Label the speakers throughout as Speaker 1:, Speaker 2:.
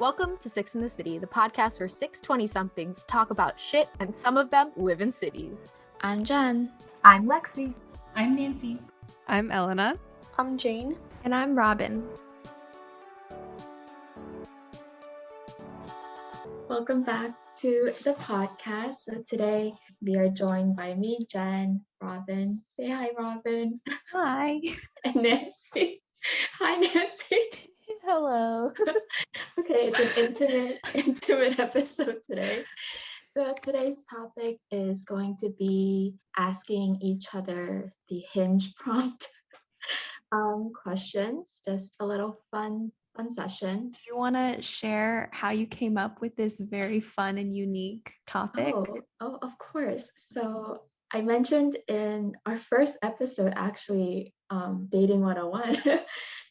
Speaker 1: Welcome to Six in the City, the podcast where 620-somethings talk about shit and some of them live in cities.
Speaker 2: I'm Jen.
Speaker 3: I'm Lexi.
Speaker 4: I'm Nancy.
Speaker 5: I'm Elena.
Speaker 6: I'm Jane.
Speaker 7: And I'm Robin.
Speaker 2: Welcome back to the podcast. So today we are joined by me, Jen, Robin. Say hi, Robin.
Speaker 7: Hi.
Speaker 2: And Nancy. Hi, Nancy.
Speaker 1: Hello.
Speaker 2: Okay, it's an intimate episode today. So today's topic is going to be asking each other the Hinge prompt questions. Just a little fun session.
Speaker 7: Do you want to share how you came up with this very fun and unique topic?
Speaker 2: Oh, of course. So I mentioned in our first episode, actually, Dating 101,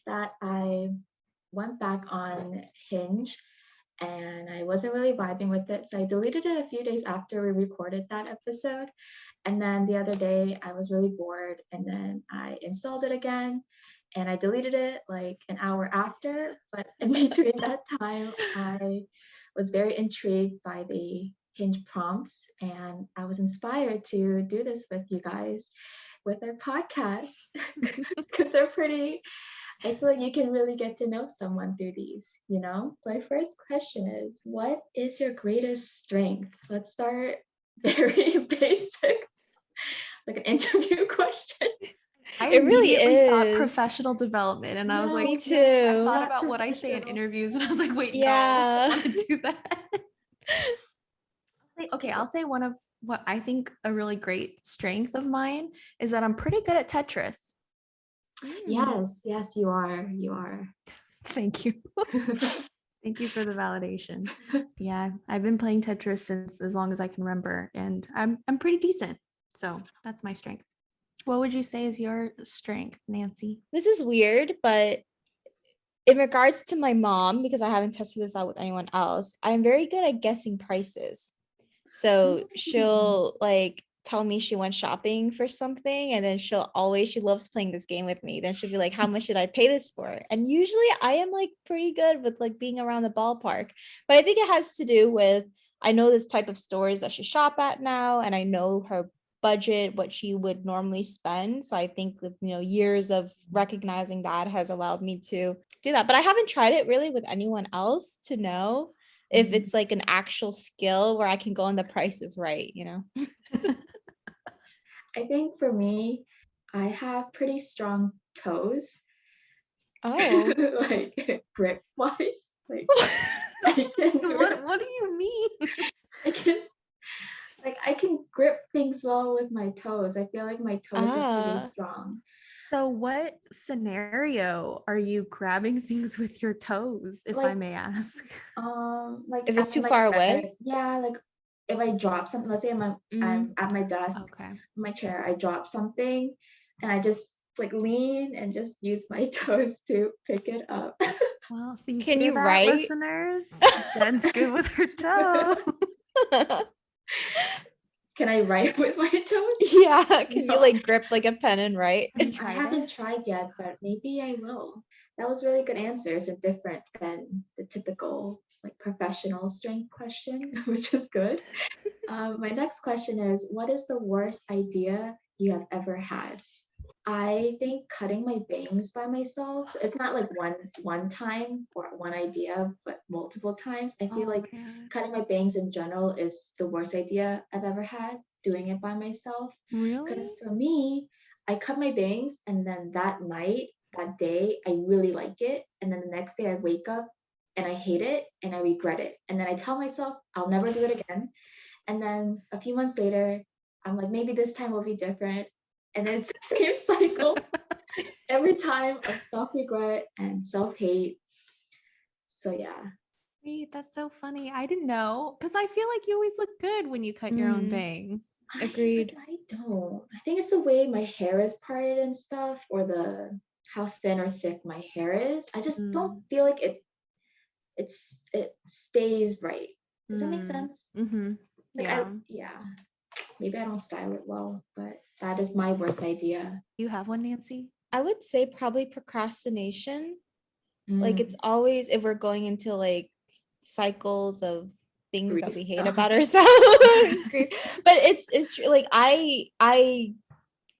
Speaker 2: that I went back on Hinge and I wasn't really vibing with it. So I deleted it a few days after we recorded that episode. And then the other day I was really bored and then I installed it again and I deleted it like an hour after. But in between that time, I was very intrigued by the Hinge prompts and I was inspired to do this with you guys with our podcast because they're pretty. I feel like you can really get to know someone through these, you know? My first question is, what is your greatest strength? Let's start very basic, like an interview question.
Speaker 1: It really is.
Speaker 7: Thought professional development, and I was like,
Speaker 1: me too.
Speaker 7: I thought about what I say in interviews, and I was like, wait, no, I don't want to do that. I'll say one of what I think a really great strength of mine is that I'm pretty good at Tetris.
Speaker 2: Yes, you are.
Speaker 7: Thank you. Thank you for the validation. Yeah, I've been playing Tetris since as long as I can remember, and I'm pretty decent. So that's my strength. What would you say is your strength, Nancy?
Speaker 5: This is weird, but in regards to my mom, because I haven't tested this out with anyone else, I'm very good at guessing prices. So she'll like tell me she went shopping for something and then she loves playing this game with me. Then she'll be like, how much should I pay this for? And usually I am like pretty good with like being around the ballpark, but I think it has to do with, I know this type of stores that she shop at now, and I know her budget, what she would normally spend. So I think that, years of recognizing that has allowed me to do that, but I haven't tried it really with anyone else to know if it's like an actual skill where I can go on the Price is Right,
Speaker 2: I think for me, I have pretty strong toes.
Speaker 5: Oh.
Speaker 2: Like grip wise. Like
Speaker 7: what do you mean?
Speaker 2: I can grip things well with my toes. I feel like my toes are pretty strong.
Speaker 7: So what scenario are you grabbing things with your toes, if I may ask?
Speaker 2: Like
Speaker 5: if it's too far away?
Speaker 2: Yeah, like if I drop something, let's say I'm at my desk, my chair, I drop something and I just like lean and just use my toes to pick it up.
Speaker 7: Well, so
Speaker 5: can you write,
Speaker 7: listeners? Jen's good with her toe.
Speaker 2: Can I write with my toes?
Speaker 5: Yeah. Can you like grip like a pen and write?
Speaker 2: I haven't tried yet, but maybe I will. That was really good answers and different than the typical like professional strength question, which is good. My next question is, what is the worst idea you have ever had? I think cutting my bangs by myself. It's not like one time or one idea, but multiple times. I feel like cutting my bangs in general is the worst idea I've ever had, doing it by myself.
Speaker 7: Really?
Speaker 2: Because for me, I cut my bangs and then that day, I really like it. And then the next day I wake up and I hate it and I regret it. And then I tell myself I'll never do it again. And then a few months later, I'm like, maybe this time will be different. And then it's the same cycle every time of self-regret and self-hate. So yeah.
Speaker 7: Wait, that's so funny. I didn't know, because I feel like you always look good when you cut your own bangs.
Speaker 5: Agreed.
Speaker 2: I don't. I think it's the way my hair is parted and stuff, or how thin or thick my hair is. I just don't feel like it stays right. Does that make sense?
Speaker 7: Mm-hmm.
Speaker 2: Yeah. Maybe I don't style it well, but that is my worst idea.
Speaker 7: You have one, Nancy?
Speaker 5: I would say probably procrastination. Like it's always, if we're going into like cycles of things that we
Speaker 2: Grief.
Speaker 5: hate about ourselves. But it's true. Like I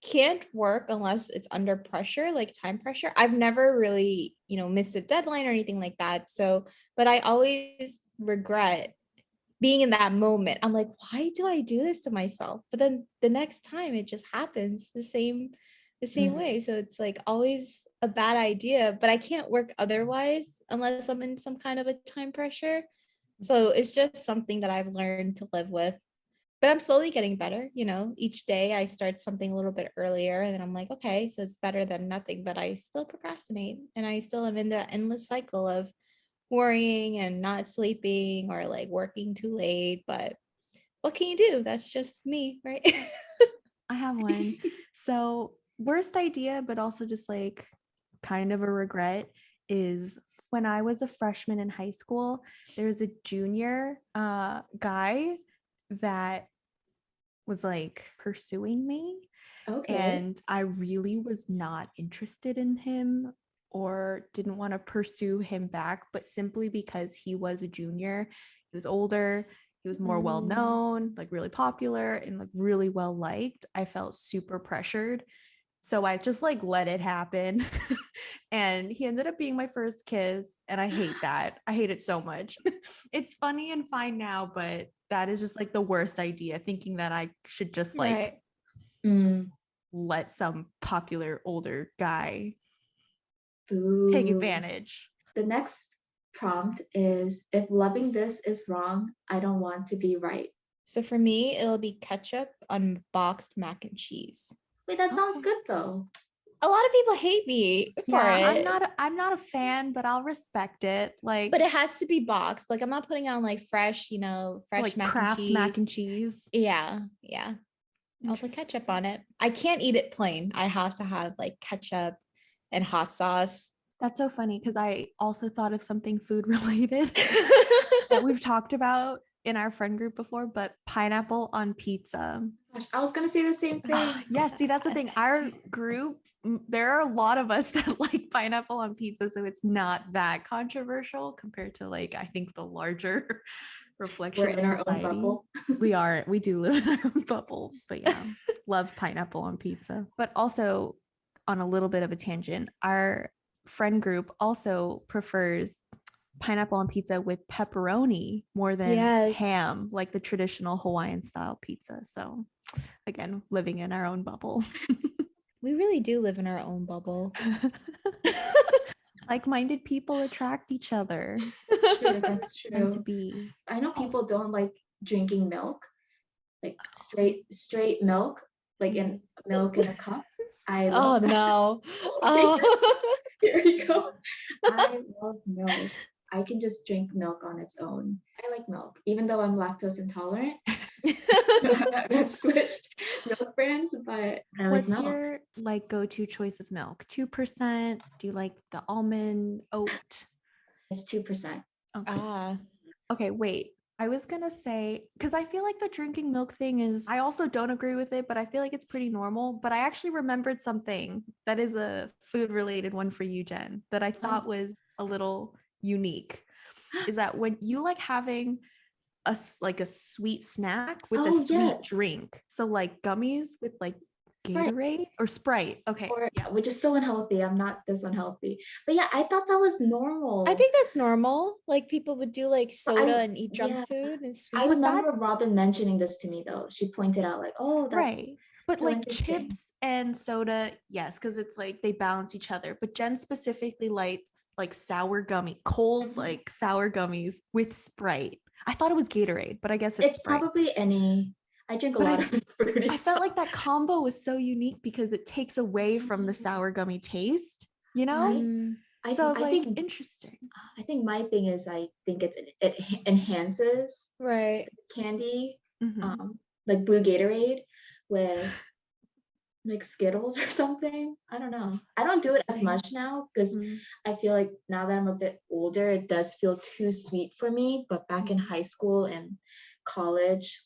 Speaker 5: can't work unless it's under pressure, like time pressure. I've never really, missed a deadline or anything like that. So, but I always regret being in that moment. I'm like, why do I do this to myself? But then the next time it just happens the same way. So it's like always a bad idea, but I can't work otherwise unless I'm in some kind of a time pressure. So it's just something that I've learned to live with. But I'm slowly getting better. Each day I start something a little bit earlier and then I'm like, okay, so it's better than nothing, but I still procrastinate and I still am in the endless cycle of worrying and not sleeping or like working too late. But what can you do? That's just me, right?
Speaker 7: I have one. So worst idea, but also just like kind of a regret, is when I was a freshman in high school, there was a junior guy that was like pursuing me.
Speaker 2: Okay.
Speaker 7: And I really was not interested in him or didn't want to pursue him back, but simply because he was a junior, he was older, he was more well known, like really popular and like really well liked. I felt super pressured. So I just like let it happen. And he ended up being my first kiss. And I hate that. I hate it so much. It's funny and fine now, but that is just like the worst idea, thinking that I should just like let some popular older guy take
Speaker 2: Ooh.
Speaker 7: advantage.
Speaker 2: The next prompt is, if loving this is wrong, I don't want to be right.
Speaker 5: So for me, it'll be ketchup on boxed mac and cheese.
Speaker 2: Wait, that sounds good though.
Speaker 5: A lot of people hate me for it.
Speaker 7: I'm not a fan, but I'll respect it. Like,
Speaker 5: but it has to be boxed. Like I'm not putting on like fresh, fresh
Speaker 7: like
Speaker 5: mac
Speaker 7: Kraft
Speaker 5: and cheese.
Speaker 7: mac and cheese.
Speaker 5: Yeah. I'll put ketchup on it. I can't eat it plain. I have to have like ketchup and hot sauce.
Speaker 7: That's so funny because I also thought of something food related that we've talked about in our friend group before, but pineapple on pizza.
Speaker 2: Gosh, I was gonna say the same thing.
Speaker 7: Yeah, see, that's the thing. Our group, there are a lot of us that like pineapple on pizza, so it's not that controversial compared to like I think the larger reflection
Speaker 2: We're
Speaker 7: of
Speaker 2: in our
Speaker 7: society.
Speaker 2: own bubble.
Speaker 7: We do live in our own bubble, but yeah, love pineapple on pizza. But also, on a little bit of a tangent, our friend group also prefers pineapple on pizza with pepperoni more than ham, like the traditional Hawaiian style pizza. So again, living in our own bubble.
Speaker 5: We really do live in our own bubble.
Speaker 7: Like-minded people attract each other.
Speaker 2: That's true.
Speaker 7: Meant to be.
Speaker 2: I know people don't like drinking milk, like straight milk, like in milk in a cup. I love that.
Speaker 5: No.
Speaker 2: Here we go. I love milk. I can just drink milk on its own. I like milk, even though I'm lactose intolerant. I've switched milk brands, but I like milk.
Speaker 7: What's your like go-to choice of milk? 2%? Do you like the almond oat?
Speaker 2: It's 2%.
Speaker 7: Okay. Okay, wait. I was gonna say, because I feel like the drinking milk thing is, I also don't agree with it, but I feel like it's pretty normal. But I actually remembered something that is a food related one for you, Jen, that I thought was a little unique. Is that when you like having a sweet snack with a sweet drink, so like gummies with like Gatorade or Sprite. Okay.
Speaker 2: Which is so unhealthy. I'm not this unhealthy. But yeah, I thought that was normal.
Speaker 5: I think that's normal. Like people would do like soda and eat junk food and sweets.
Speaker 2: I remember Robin mentioning this to me though. She pointed out like, oh, that's
Speaker 7: right. But like chips and soda, yes, because it's like they balance each other. But Jen specifically likes like sour gummy, cold like sour gummies with Sprite. I thought it was Gatorade, but I guess it's Sprite.
Speaker 2: Probably any. I drink a lot of fruity
Speaker 7: I felt like that combo was so unique because it takes away from the sour gummy taste, you know? So I was like, interesting.
Speaker 2: I think my thing is I think it enhances candy, like blue Gatorade with like Skittles or something. I don't know. I don't do it as much now because I feel like now that I'm a bit older, it does feel too sweet for me. But back in high school and college,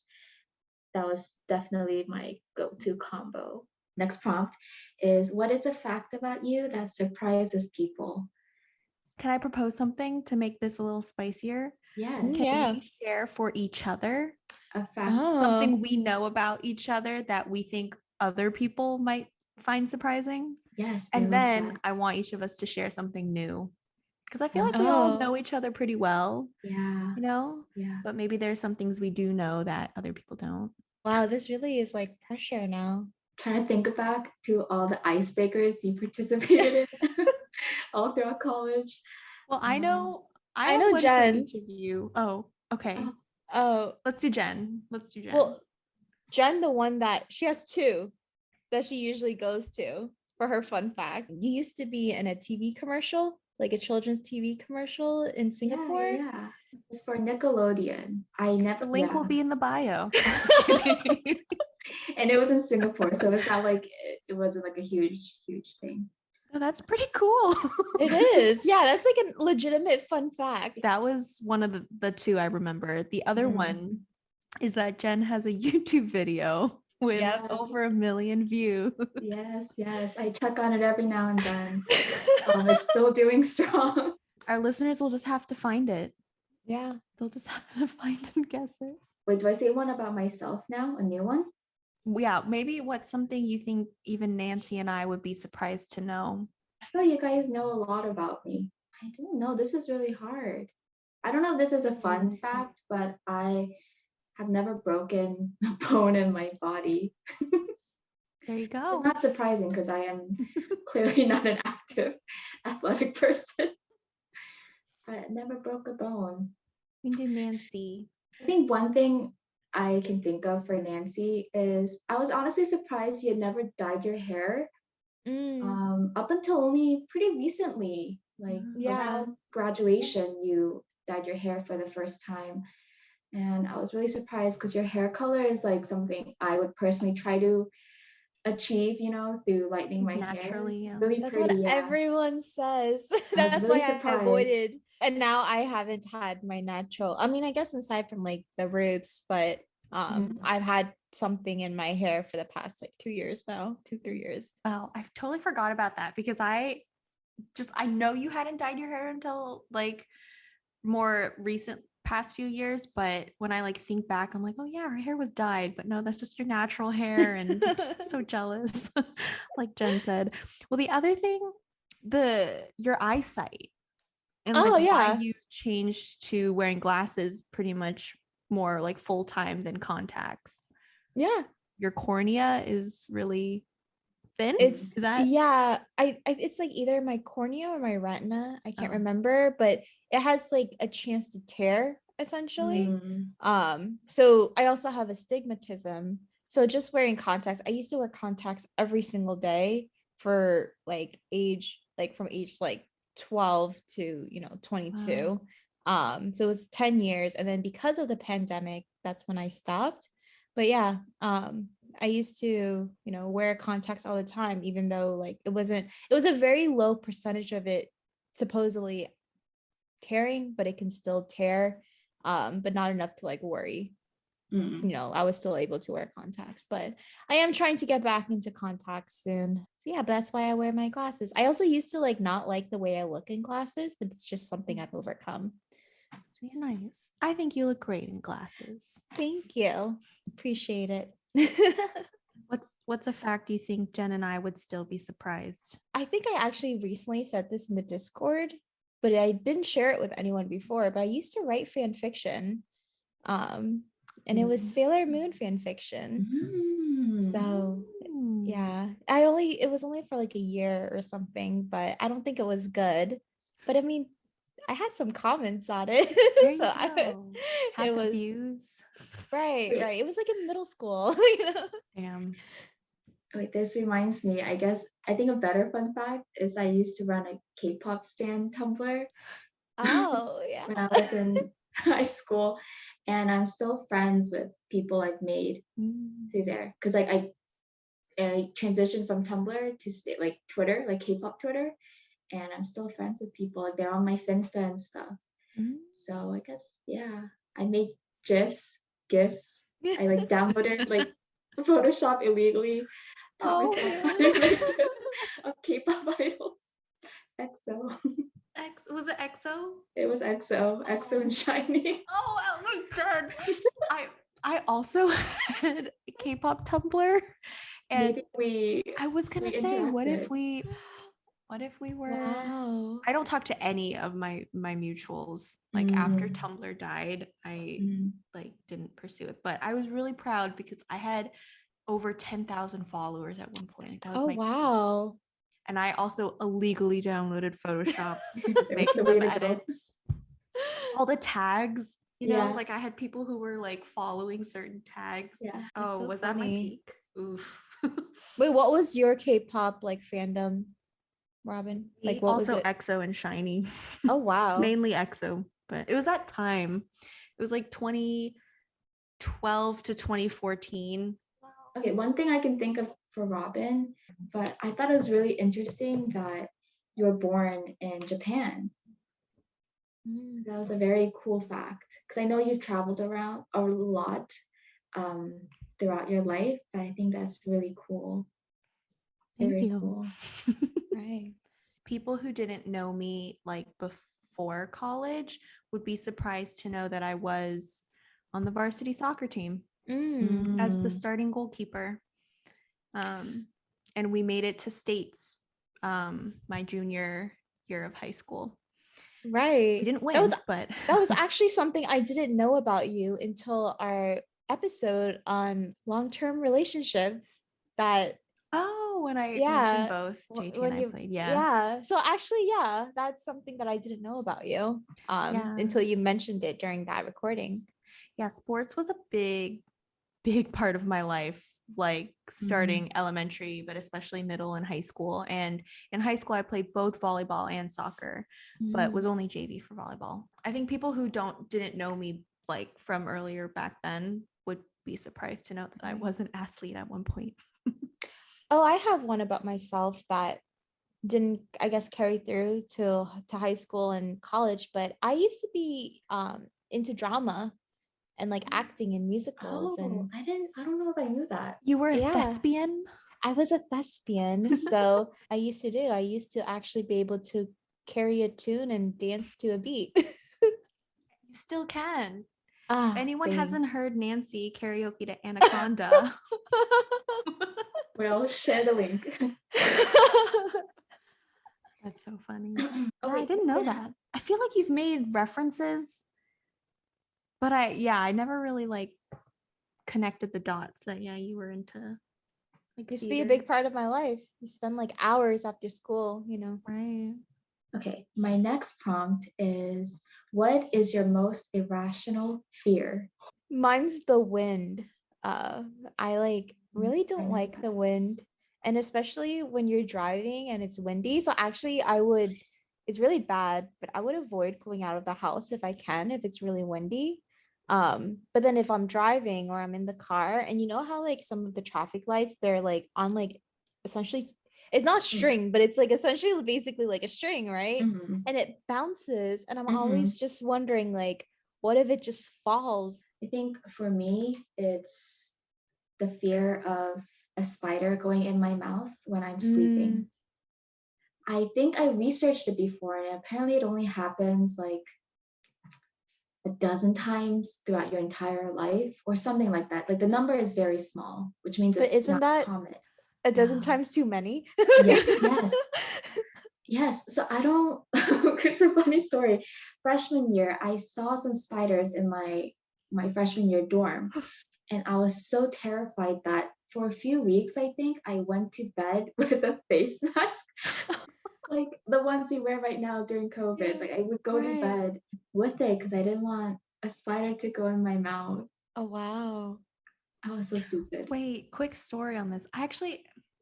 Speaker 2: that was definitely my go-to combo. Next prompt is, what is a fact about you that surprises people?
Speaker 7: Can I propose something to make this a little spicier?
Speaker 2: Yes.
Speaker 5: Mm,
Speaker 7: Can
Speaker 5: yeah.
Speaker 7: we share for each other
Speaker 2: A fact.
Speaker 5: Oh.
Speaker 7: something we know about each other that we think other people might find surprising?
Speaker 2: Yes. I
Speaker 7: And
Speaker 2: love
Speaker 7: then
Speaker 2: that.
Speaker 7: I want each of us to share something new. Because I feel
Speaker 2: Oh.
Speaker 7: like we all
Speaker 5: Oh.
Speaker 7: know each other pretty well,
Speaker 2: Yeah.
Speaker 7: you know?
Speaker 2: Yeah.
Speaker 7: But maybe there's some things we do know that other people don't.
Speaker 5: Wow, this really is like pressure now.
Speaker 2: Trying to think back to all the icebreakers we participated in all throughout college.
Speaker 7: Well, I know I
Speaker 5: I
Speaker 7: have
Speaker 5: know
Speaker 7: one for each of
Speaker 5: Jen's.
Speaker 7: you. Oh, okay.
Speaker 2: Oh,
Speaker 5: Oh,
Speaker 7: Let's do Jen.
Speaker 5: well, Jen, the one that she has two that she usually goes to for her fun fact. You used to be in a TV commercial, like a children's TV commercial in Singapore.
Speaker 2: yeah. It's for Nickelodeon. I never.
Speaker 7: The link
Speaker 2: Yeah.
Speaker 7: will be in the bio. Just kidding.
Speaker 2: And it was in Singapore, so it's not like it wasn't like a huge thing.
Speaker 7: No, that's pretty cool.
Speaker 5: It is. Yeah, that's like a legitimate fun fact.
Speaker 7: That was one of the two I remember. The other one is that Jen has a YouTube video with
Speaker 5: Yep.
Speaker 7: over 1 million views.
Speaker 2: Yes. I check on it every now and then. It's still doing strong.
Speaker 7: Our listeners will just have to find it.
Speaker 5: Yeah.
Speaker 7: They'll just have to find and guess it.
Speaker 2: Wait, do I say one about myself now? A new one?
Speaker 7: Yeah, maybe what's something you think even Nancy and I would be surprised to know?
Speaker 2: I feel you guys know a lot about me. I don't know. This is really hard. I don't know if this is a fun fact, but I have never broken a bone in my body.
Speaker 7: There you
Speaker 2: It's
Speaker 7: go.
Speaker 2: not surprising because I am clearly not an active athletic person. But I never broke a bone.
Speaker 7: We do Nancy.
Speaker 2: I think one thing I can think of for Nancy is I was honestly surprised you had never dyed your hair up until only pretty recently. Like
Speaker 5: Yeah.
Speaker 2: around graduation, you dyed your hair for the first time. And I was really surprised because your hair color is like something I would personally try to achieve, through lightening my
Speaker 7: Naturally,
Speaker 2: hair.
Speaker 7: yeah.
Speaker 2: Really
Speaker 5: That's
Speaker 2: pretty,
Speaker 5: what
Speaker 2: yeah.
Speaker 5: everyone says.
Speaker 2: I was
Speaker 5: That's
Speaker 2: really
Speaker 5: why I
Speaker 2: surprised.
Speaker 5: avoided. And now I haven't had my natural. I mean, I guess aside from like the roots, but I've had something in my hair for the past like 2 years now, 3 years.
Speaker 7: Oh, I totally forgot about that because I know you hadn't dyed your hair until like more recent past few years, but when I like think back, I'm like, oh yeah, her hair was dyed, but no, that's just your natural hair, and so jealous, like Jen said. Well, the other thing, your eyesight and like why you changed to wearing glasses pretty much more like full time than contacts.
Speaker 5: Yeah,
Speaker 7: your cornea is really thin.
Speaker 5: It's
Speaker 7: is that
Speaker 5: I it's like either my cornea or my retina. I can't remember, but it has like a chance to tear essentially. So I also have astigmatism. So just wearing contacts, I used to wear contacts every single day for like from age like 12 to 22. So it was 10 years, and then because of the pandemic, that's when I stopped. But yeah, I used to, wear contacts all the time, even though like it was a very low percentage of it supposedly tearing, but it can still tear, but not enough to like worry. I was still able to wear contacts, but I am trying to get back into contacts soon. So yeah, but that's why I wear my glasses. I also used to like not like the way I look in glasses, but it's just something I've overcome.
Speaker 7: So yeah, nice. I think you look great in glasses.
Speaker 5: Thank you. Appreciate it.
Speaker 7: What's a fact you think Jen and I would still be surprised?
Speaker 5: I think I actually recently said this in the Discord, but I didn't share it with anyone before, but I used to write fan fiction. And it was Sailor Moon fan fiction. So yeah, it was only for like a year or something, but I don't think it was good. But I mean, I had some comments on it.
Speaker 7: Had the views.
Speaker 5: Right. It was like in middle school.
Speaker 7: Damn.
Speaker 2: Wait, this reminds me, I think a better fun fact is I used to run a K-pop stan Tumblr.
Speaker 5: Oh, yeah.
Speaker 2: When I was in high school, and I'm still friends with people I've made through there. Because like I transitioned from Tumblr to like Twitter, like K-pop Twitter, and I'm still friends with people. Like they're on my Finsta and stuff. So I guess I made GIFs. I like downloaded like Photoshop illegally. Taught myself how to make GIFs of K-pop idols. EXO.
Speaker 7: Was it EXO?
Speaker 2: It was EXO and Shiny.
Speaker 7: Oh, my God. I also had a K-pop Tumblr, and
Speaker 2: Maybe
Speaker 7: I was gonna
Speaker 2: we
Speaker 7: say, what if
Speaker 2: interacted.
Speaker 7: we were?
Speaker 5: Wow.
Speaker 7: I don't talk to any of my mutuals. Like after Tumblr died, I like didn't pursue it, but I was really proud because I had over 10,000 followers at one point. That was
Speaker 5: Oh
Speaker 7: my peak.
Speaker 5: wow.
Speaker 7: And I also illegally downloaded Photoshop,
Speaker 2: It was
Speaker 7: making
Speaker 2: the way
Speaker 7: them
Speaker 2: to go.
Speaker 7: edits. All the tags, you know,
Speaker 2: Yeah.
Speaker 7: like I had people who were like following certain tags.
Speaker 2: Yeah.
Speaker 5: That's
Speaker 7: Oh,
Speaker 5: so
Speaker 7: was that my
Speaker 5: funny.
Speaker 7: peak? Oof.
Speaker 5: Wait, what was your K-pop like fandom, Robin? Like what was
Speaker 7: Also
Speaker 5: it?
Speaker 7: EXO and Shiny.
Speaker 5: Oh wow.
Speaker 7: Mainly EXO, but it was that time. It was like 2012 to 2014.
Speaker 2: Okay, one thing I can think of for Robin, but I thought it was really interesting that you were born in Japan. That was a very cool fact because I know you've traveled around a lot throughout your life, but I think that's really cool.
Speaker 7: Thank
Speaker 2: Very
Speaker 7: you.
Speaker 2: cool.
Speaker 5: Right.
Speaker 7: People who didn't know me like before college would be surprised to know that I was on the varsity soccer team as the starting goalkeeper. And we made it to states my junior year of high school.
Speaker 5: Right.
Speaker 7: We didn't win,
Speaker 5: that
Speaker 7: but
Speaker 5: was actually something I didn't know about you until our episode on long-term relationships that
Speaker 7: when I
Speaker 5: yeah,
Speaker 7: mentioned both JT
Speaker 5: when
Speaker 7: and I
Speaker 5: you
Speaker 7: played, yeah.
Speaker 5: yeah. So actually, yeah, that's something that I didn't know about you until you mentioned it during that recording.
Speaker 7: Yeah, sports was a big part of my life, like starting elementary, but especially middle and high school. And in high school, I played both volleyball and soccer, but was only JV for volleyball. I think people who didn't know me like from earlier back then would be surprised to know that I was an athlete at one point.
Speaker 5: Oh, I have one about myself that didn't, I guess, carry through to high school and college, but I used to be into drama and like acting in musicals. And
Speaker 2: I don't know if I knew that.
Speaker 7: You were a thespian?
Speaker 5: I was a thespian. So I used to actually be able to carry a tune and dance to a beat.
Speaker 7: You still can. If anyone
Speaker 5: thanks.
Speaker 7: hasn't heard Nancy karaoke to Anaconda,
Speaker 2: Well, share the link.
Speaker 7: that's so funny.
Speaker 2: Oh,
Speaker 7: I didn't know that. I feel like you've made references, but I never really like connected the dots that you were into like
Speaker 5: used to be a big part of my life. You spend like hours after school, you know.
Speaker 7: Right.
Speaker 2: Okay, my next prompt is, what is your most irrational fear?
Speaker 5: Mine's the wind. I like really don't like the wind, and especially when you're driving and it's windy. So actually it's really bad, but I would avoid going out of the house if I can, if it's really windy. But then if I'm driving or I'm in the car, and you know how like some of the traffic lights, they're like on like essentially, it's not string, but it's like essentially basically like a string, right? And it bounces, and I'm always just wondering like, what if it just falls?
Speaker 2: I think for me, it's the fear of a spider going in my mouth when I'm sleeping. I think I researched it before, and apparently it only happens like a dozen times throughout your entire life or something like that. Like the number is very small, which means it's not common.
Speaker 5: A dozen times too many?
Speaker 2: Yes. So I don't, it's a funny story. Freshman year, I saw some spiders in my freshman year dorm. And I was so terrified that for a few weeks, I think I went to bed with a face mask, like the ones we wear right now during COVID. Like I would go to bed with it because I didn't want a spider to go in my mouth.
Speaker 5: Oh, wow.
Speaker 2: I was so stupid.
Speaker 7: Wait, quick story on this.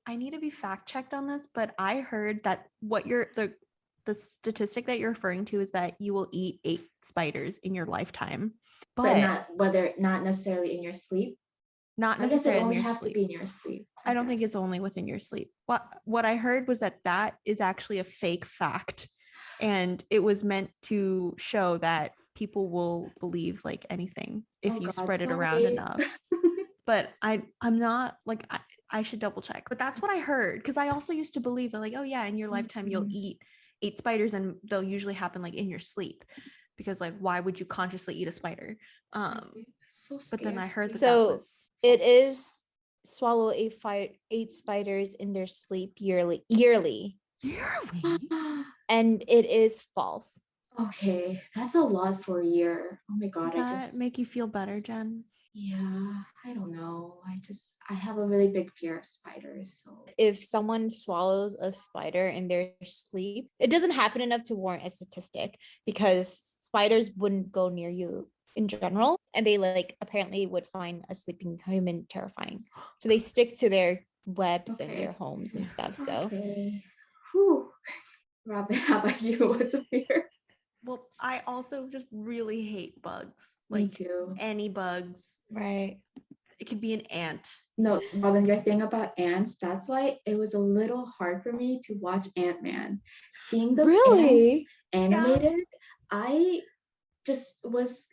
Speaker 7: I need to be fact checked on this, but I heard that what the statistic that you're referring to is that you will eat 8 spiders in your lifetime,
Speaker 2: but not necessarily in your sleep.
Speaker 7: Not necessarily in your
Speaker 2: have
Speaker 7: sleep.
Speaker 2: To be in your sleep.
Speaker 7: I don't think it's only within your sleep. What I heard was that is actually a fake fact, and it was meant to show that people will believe like anything if you spread it around enough. But I'm not like I should double check. But that's what I heard, because I also used to believe that like, oh yeah, in your lifetime you'll eat 8 spiders and they'll usually happen like in your sleep. because like why would you consciously eat a spider?
Speaker 2: So
Speaker 7: But then I heard that
Speaker 5: So
Speaker 7: was
Speaker 5: it is swallow 8 spiders in their sleep yearly,
Speaker 7: yearly.
Speaker 5: and it is false.
Speaker 2: Okay, that's a lot for a year. Oh my god,
Speaker 7: Does that make you feel better, Jen?
Speaker 2: Yeah, I don't know. I have a really big fear of spiders. So
Speaker 5: If someone swallows a spider in their sleep, it doesn't happen enough to warrant a statistic because spiders wouldn't go near you in general, and they like apparently would find a sleeping human terrifying. So they stick to their webs and their homes and stuff. So
Speaker 2: okay. Whew. Robin, how about you? What's a fear?
Speaker 7: Well, I also just really hate bugs.
Speaker 2: Me
Speaker 7: Like
Speaker 2: too.
Speaker 7: any bugs.
Speaker 5: right.
Speaker 7: It could be an ant.
Speaker 2: No, Robin, your thing about ants, that's why it was a little hard for me to watch Ant-Man. Seeing those ants
Speaker 5: Really?
Speaker 2: animated, I just was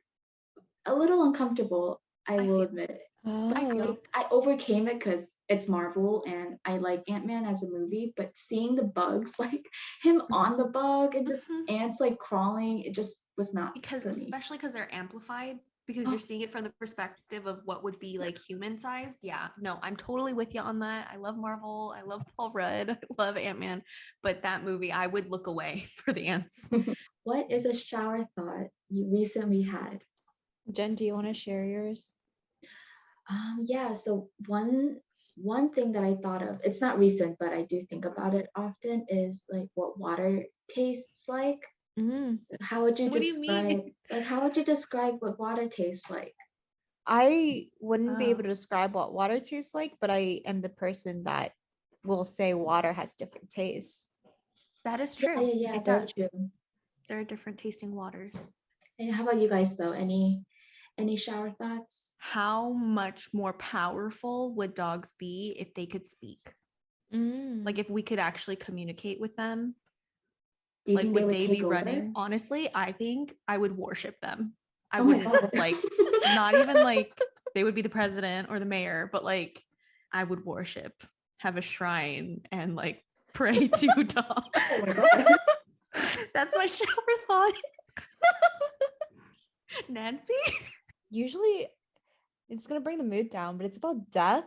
Speaker 2: a little uncomfortable, I
Speaker 7: I
Speaker 2: will
Speaker 7: feel-
Speaker 2: admit.
Speaker 5: Oh.
Speaker 2: But like, I overcame it because it's Marvel and I like Ant-Man as a movie, but seeing the bugs, like him on the bug and just
Speaker 7: Mhm.
Speaker 2: ants like crawling, it just was not
Speaker 7: Because
Speaker 2: for me.
Speaker 7: especially because they're amplified, because
Speaker 2: Oh.
Speaker 7: you're seeing it from the perspective of what would be like human sized. Yeah, no, I'm totally with you on that. I love Marvel. I love Paul Rudd. I love Ant-Man. But that movie, I would look away for the ants.
Speaker 2: What is a shower thought you recently had?
Speaker 5: Jen, do you want to share yours?
Speaker 2: Yeah, so one thing that I thought of, it's not recent, but I do think about it often, is like what water tastes like. How would you
Speaker 7: What do you
Speaker 2: describe
Speaker 7: mean?
Speaker 2: like how would you describe what water tastes like?
Speaker 5: I wouldn't be
Speaker 7: Oh.
Speaker 5: able to describe what water tastes like, but I am the person that will say water has different tastes.
Speaker 7: That is
Speaker 2: Yeah,
Speaker 7: true.
Speaker 2: yeah,
Speaker 7: It
Speaker 2: very
Speaker 7: does.
Speaker 2: true.
Speaker 7: There are different tasting waters.
Speaker 2: And how about you guys though? Any shower thoughts?
Speaker 7: How much more powerful would dogs be if they could speak? Like if we could actually communicate with them,
Speaker 2: Do you
Speaker 7: like
Speaker 2: think they
Speaker 7: would
Speaker 2: would
Speaker 7: they
Speaker 2: take
Speaker 7: be running?
Speaker 2: over?
Speaker 7: Honestly, I think I would worship them. I
Speaker 2: Oh my
Speaker 7: wouldn't
Speaker 2: God.
Speaker 7: like not even like they would be the president or the mayor, but like I would worship, have a shrine, and like pray to dogs.
Speaker 2: Oh my God.
Speaker 7: That's my shower thought. Nancy?
Speaker 5: Usually it's gonna bring the mood down, but it's about death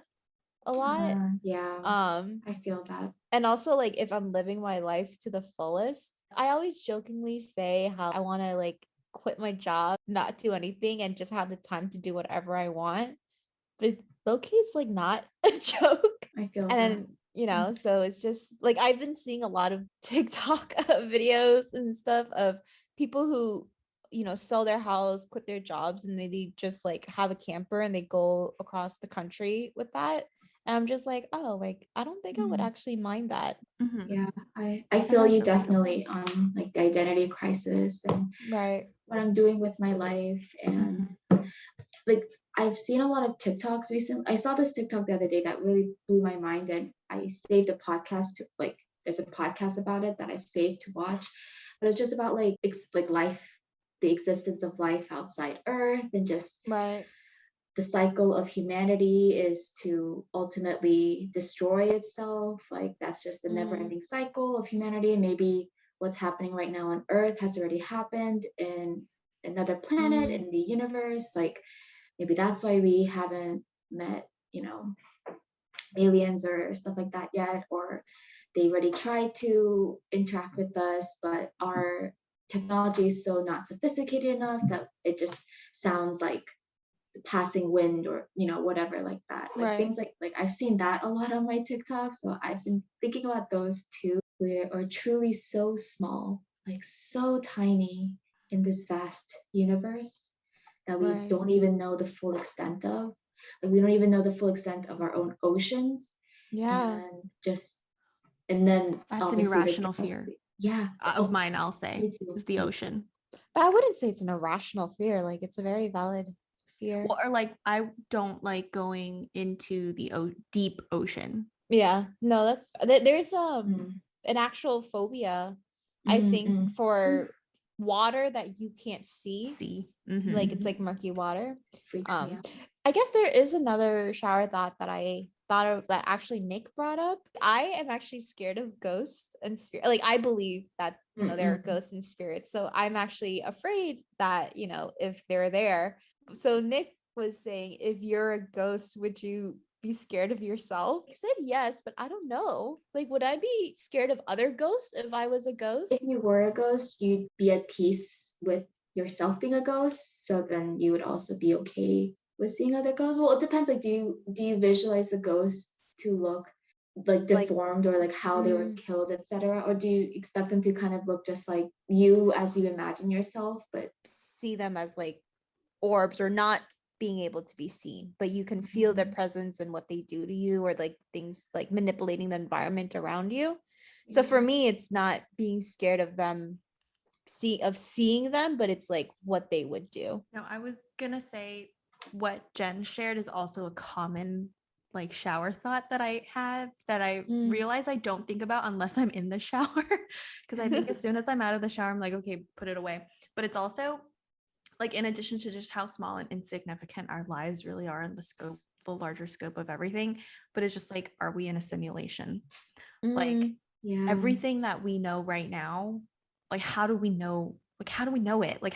Speaker 5: a lot.
Speaker 2: Yeah, I feel that.
Speaker 5: And also like if I'm living my life to the fullest, I always jokingly say how I want to like quit my job, not do anything, and just have the time to do whatever I want. But low-key, it's like not a joke.
Speaker 2: I feel
Speaker 5: And you know, so it's just like I've been seeing a lot of TikTok videos and stuff of people who, you know, sell their house, quit their jobs, and they just like have a camper and they go across the country with that. And I'm just like, oh, like I don't think I would
Speaker 2: Mhm.
Speaker 5: actually mind that.
Speaker 7: Mhm.
Speaker 2: Yeah, I feel you definitely on like the identity crisis and
Speaker 5: Right.
Speaker 2: what I'm doing with my life. And like I've seen a lot of TikToks recently. I saw this TikTok the other day that really blew my mind, and I saved a podcast to like there's a podcast about it that I've saved to watch. But it's just about like like life, the existence of life outside Earth, and just
Speaker 5: Right.
Speaker 2: the cycle of humanity is to ultimately destroy itself. Like that's just a never-ending cycle of humanity. Maybe what's happening right now on Earth has already happened in another planet in the universe. Like maybe that's why we haven't met, you know, aliens or stuff like that yet, or they already tried to interact with us, but our technology is so not sophisticated enough that it just sounds like passing wind or you know whatever like that, like
Speaker 5: Right.
Speaker 2: things like I've seen that a lot on my TikTok. So I've been thinking about those too. We are truly so small, like so tiny in this vast universe that we
Speaker 5: Right.
Speaker 2: don't even know the full extent of. Like we don't even know the full extent of our own oceans.
Speaker 5: Yeah.
Speaker 2: And just and then
Speaker 7: That's an
Speaker 2: obviously the
Speaker 7: irrational fear.
Speaker 2: galaxy. Yeah.
Speaker 7: Of mine, I'll say,
Speaker 2: Me too.
Speaker 7: is the ocean.
Speaker 5: But I wouldn't say it's an irrational fear. Like it's a very valid fear.
Speaker 7: Well, or like I don't like going into the deep ocean.
Speaker 5: Yeah. No, that's there's
Speaker 2: Mm.
Speaker 5: an actual phobia, I think, for water that you can't see.
Speaker 7: Mhm.
Speaker 5: Like it's like murky water.
Speaker 2: Freaks me out.
Speaker 5: I guess there is another shower thought that I thought of that actually Nick brought up. I am actually scared of ghosts and spirit. Like I believe that, you know, there are ghosts and spirits. So I'm actually afraid that, you know, if they're there. So Nick was saying, if you're a ghost, would you be scared of yourself? I said yes, but I don't know. Like, would I be scared of other ghosts if I was a ghost?
Speaker 2: If you were a ghost, you'd be at peace with yourself being a ghost. So then you would also be okay with seeing other ghosts. Well, it depends. Like, do you visualize the ghost to look like deformed, or like how they were killed, etc., or do you expect them to kind of look just like you as you imagine yourself, but
Speaker 5: see them as like orbs, or not being able to be seen, but you can feel their presence and what they do to you, or like things like manipulating the environment around you. So for me, it's not being scared of them, seeing them, but it's like what they would do.
Speaker 7: No, I was gonna say what Jen shared is also a common like shower thought that I have, that I realize I don't think about unless I'm in the shower. Because I think as soon as I'm out of the shower, I'm like, okay, put it away. But it's also like, in addition to just how small and insignificant our lives really are in the larger scope of everything, but it's just like, are we in a simulation? Like everything that we know right now, like how do we know it? Like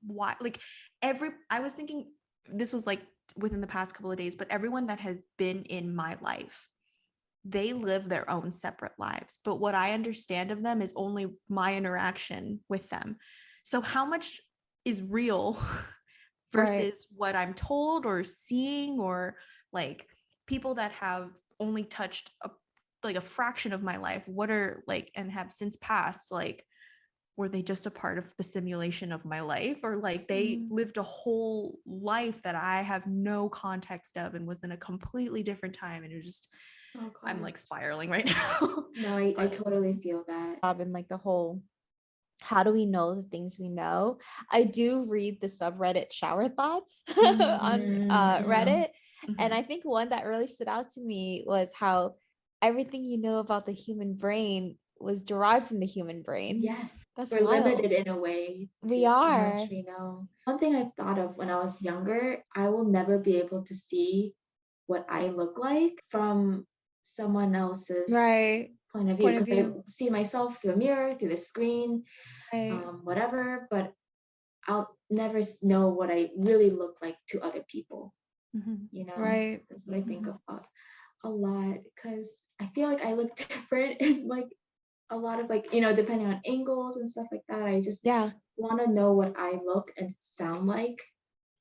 Speaker 7: why, like I was thinking this was like within the past couple of days, but everyone that has been in my life, they live their own separate lives. But what I understand of them is only my interaction with them. So how much is real versus what I'm told or seeing, or like people that have only touched a fraction of my life, what are like, and have since passed, like, were they just a part of the simulation of my life, or like they lived a whole life that I have no context of and was in a completely different time, and it just I'm like spiraling right now.
Speaker 2: No, I totally feel that.
Speaker 5: And like the whole, how do we know the things we know? I do read the subreddit shower thoughts on Reddit. And I think one that really stood out to me was how everything you know about the human brain was derived from the human brain.
Speaker 2: Yes,
Speaker 5: that's
Speaker 2: we're
Speaker 5: wild.
Speaker 2: limited in a way.
Speaker 5: We are.
Speaker 2: How much we know. One thing I thought of when I was younger, I will never be able to see what I look like from someone else's point of view, because I see myself through a mirror, through the screen, whatever, but I'll never know what I really look like to other people. You know, that's what I think about a lot, because I feel like I look different in like a lot of like, you know, depending on angles and stuff like that. I just want to know what I look and sound like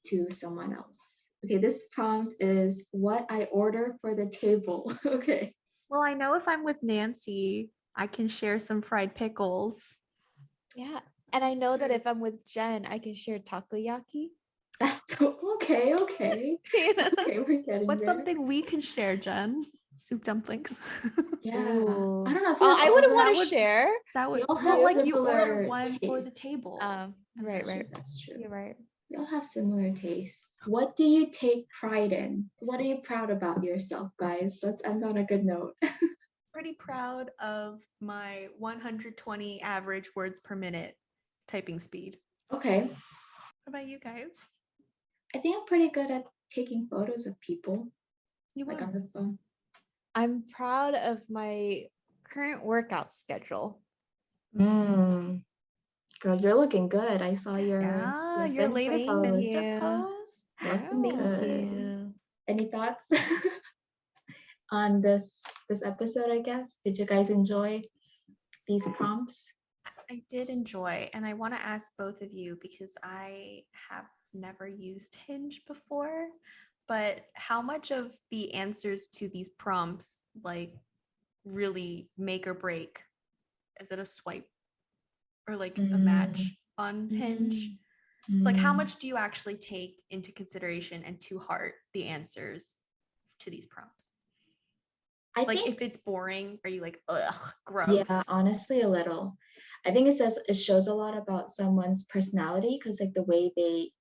Speaker 2: to someone else. Okay, this prompt is what I order for the table. Okay.
Speaker 7: Well, I know if I'm with Nancy, I can share some fried pickles.
Speaker 5: Yeah. And I know that if I'm with Jen, I can share takoyaki.
Speaker 2: That's so, okay. Okay, we're getting
Speaker 7: What's
Speaker 2: there.
Speaker 7: something we can share, Jen? Soup dumplings.
Speaker 2: Yeah.
Speaker 5: Ooh.
Speaker 2: I don't know.
Speaker 5: I wouldn't want to share.
Speaker 7: That would,
Speaker 2: all have
Speaker 7: like, you
Speaker 2: similar
Speaker 7: order one for the table.
Speaker 5: Right.
Speaker 2: That's true.
Speaker 5: You're right.
Speaker 2: We all have similar tastes. What do you take pride in? What are you proud about yourself, guys? Let's end on a good note.
Speaker 7: Pretty proud of my 120 average words per minute typing speed.
Speaker 2: Okay.
Speaker 7: What about you guys?
Speaker 2: I think I'm pretty good at taking photos of people. Like on the phone.
Speaker 5: I'm proud of my current workout schedule.
Speaker 2: Girl, you're looking good. I saw your
Speaker 7: latest Finsta post.
Speaker 5: Thank you.
Speaker 2: Any thoughts on this episode, I guess? Did you guys enjoy these prompts?
Speaker 7: I did enjoy, and I want to ask both of you, because I have never used Hinge before, but how much of the answers to these prompts like really make or break? Is it a swipe or like a match on Hinge? It's like, how much do you actually take into consideration and to heart the answers to these prompts? I think if it's boring, are you like, ugh, gross?
Speaker 2: Yeah, honestly, a little. I think it shows a lot about someone's personality, because like the way they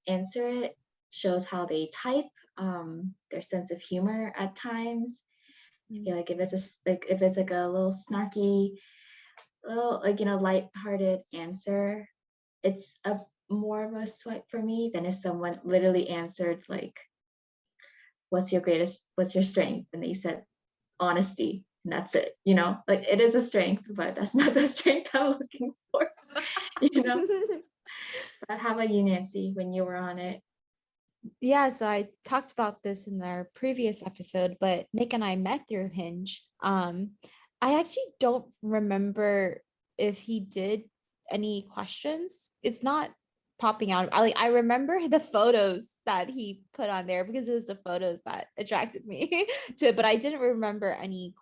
Speaker 2: answer it shows how they type, their sense of humor at times. I feel like if it's like a little snarky, little, like, you know, lighthearted answer, it's more of a swipe for me than if someone literally answered like what's your strength? And they said, honesty. And that's it, like it is a strength, but that's not the strength I'm looking for, But how about you, Nancy, when you were on it?
Speaker 5: Yeah, so I talked about this in our previous episode, but Nick and I met through Hinge. I actually don't remember if he did any questions. It's not popping out. I remember the photos that he put on there because it was the photos that attracted me to it, but I didn't remember any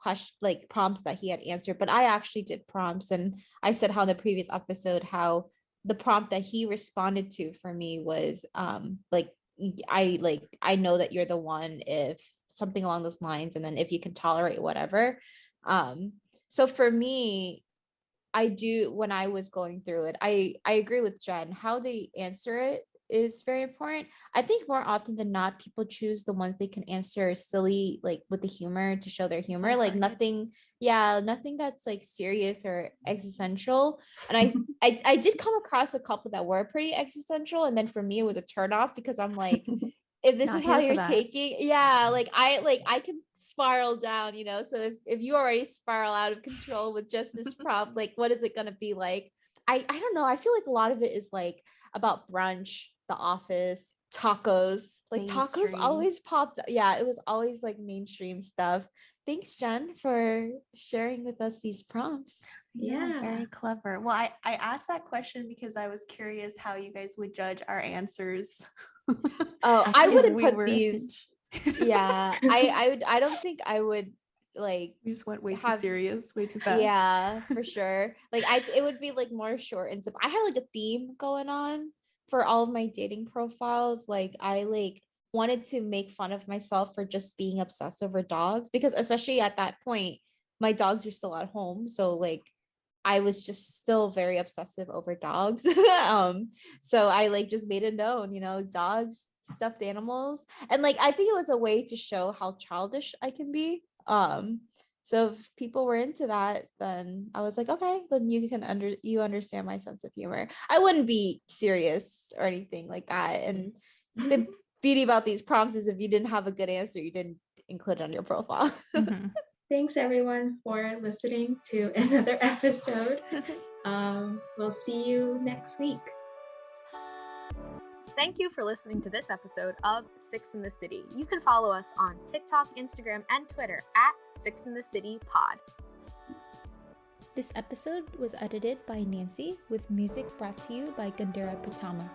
Speaker 5: prompts that he had answered. But I actually did prompts, and I said how in the previous episode how the prompt that he responded to for me was I know that you're the one, if something along those lines, and then if you can tolerate whatever. So for me, I do, when I was going through it, I agree with Jen. How they answer it is very important. I think more often than not, people choose the ones they can answer silly, like with the humor, to show their humor, like nothing that's like serious or existential. And I did come across a couple that were pretty existential, and then for me it was a turn off, because I'm like, if this
Speaker 7: Not
Speaker 5: is how
Speaker 7: here for
Speaker 5: you're
Speaker 7: that.
Speaker 5: taking, I can spiral down, so if you already spiral out of control with just this prompt, like what is it gonna be like? I don't know, I feel like a lot of it is like about brunch, The Office, tacos. Like tacos
Speaker 7: Mainstream.
Speaker 5: always popped. Yeah, it was always like mainstream stuff. Thanks, Jen, for sharing with us these prompts.
Speaker 2: Yeah.
Speaker 7: Very clever. Well, I asked that question because I was curious how you guys would judge our answers.
Speaker 5: Oh, I
Speaker 2: If
Speaker 5: wouldn't
Speaker 7: we
Speaker 5: put
Speaker 7: were
Speaker 5: these.
Speaker 7: Hinge.
Speaker 5: Yeah, I don't think I would like
Speaker 7: We just went way too
Speaker 5: have.
Speaker 7: serious, way too fast.
Speaker 5: Yeah, for sure. Like it would be like more short and simple. I had like a theme going on for all of my dating profiles. Like I wanted to make fun of myself for just being obsessed over dogs, because especially at that point, my dogs were still at home. So like I was just still very obsessive over dogs. So I just made it known, dogs, stuffed animals. And like I think it was a way to show how childish I can be. So if people were into that, then I was like, okay, then you understand my sense of humor. I wouldn't be serious or anything like that. And the beauty about these prompts is if you didn't have a good answer, you didn't include it on your profile.
Speaker 7: Mhm.
Speaker 2: Thanks everyone for listening to another episode. We'll see you next week.
Speaker 1: Thank you for listening to this episode of Six in the City. You can follow us on TikTok, Instagram, and Twitter at sixinthecitypod.
Speaker 5: This episode was edited by Nancy, with music brought to you by Gandhara Pratama.